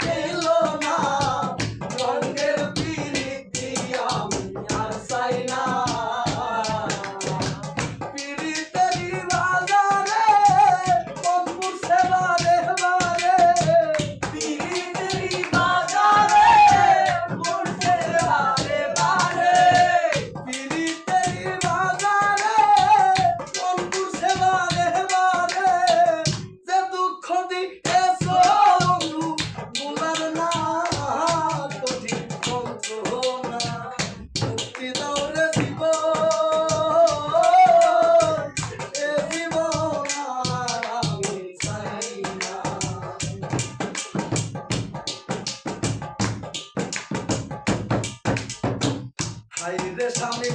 গেল না রঙের পিরিতি আমি আর চাই না পিরিতেরি বাজারে মন পুষে বারে বারে পিরিতেরি বাজারে মন পুষে বারে বারে পিরিতেরি বাজারে মন পুষে বারে বারে যে দুঃখ দিয়েছো বন্ধু ভুলার না কঠিন যন্ত্রণা মুক্তি দাও রে জীবন এ জীবন আর আমি চাই না হায় রে স্বামী